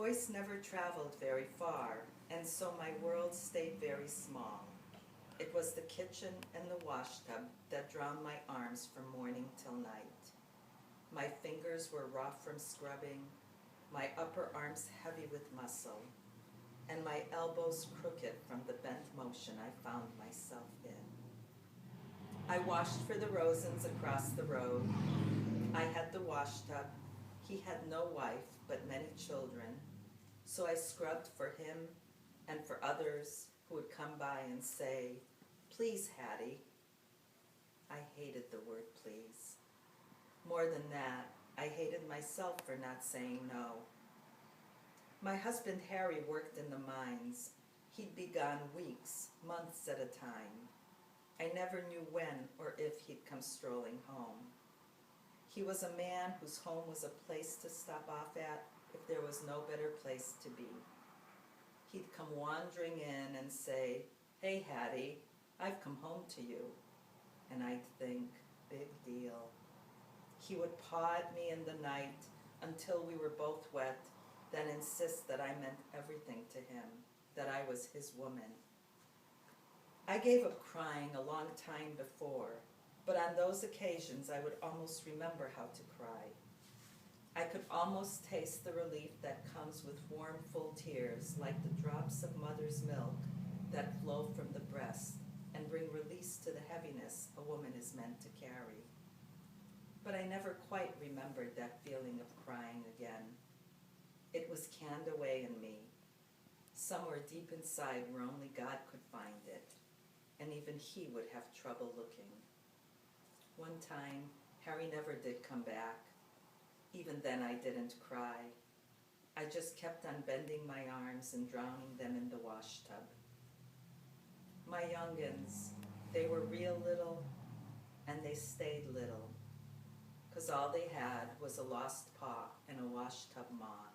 voice never traveled very far, and so my world stayed very small. It was the kitchen and the washtub that drowned my arms from morning till night. My fingers were raw from scrubbing, my upper arms heavy with muscle, and my elbows crooked from the bent motion I found myself in. I washed for the Rosens across the road. I had the washtub. He had no wife, but many children. So I scrubbed for him and for others who would come by and say, "Please, Hattie." I hated the word please. More than that, I hated myself for not saying no. My husband Harry worked in the mines. He'd be gone weeks, months at a time. I never knew when or if he'd come strolling home. He was a man whose home was a place to stop off at if there was no better place to be. He'd come wandering in and say, "Hey, Hattie, I've come home to you." And I'd think, big deal. He would paw at me in the night until we were both wet, then insist that I meant everything to him, that I was his woman. I gave up crying a long time before, but on those occasions I would almost remember how to cry. I could almost taste the relief that comes with warm, full tears, like the drops of mother's milk that flow from the breast and bring release to the heaviness a woman is meant to carry. But I never quite remembered that feeling of crying again. It was canned away in me, somewhere deep inside where only God could find it, and even he would have trouble looking. One time, Harry never did come back. Even then I didn't cry. I just kept on bending my arms and drowning them in the washtub. My young'uns, they were real little, and they stayed little, 'cause all they had was a lost paw and a washtub maw.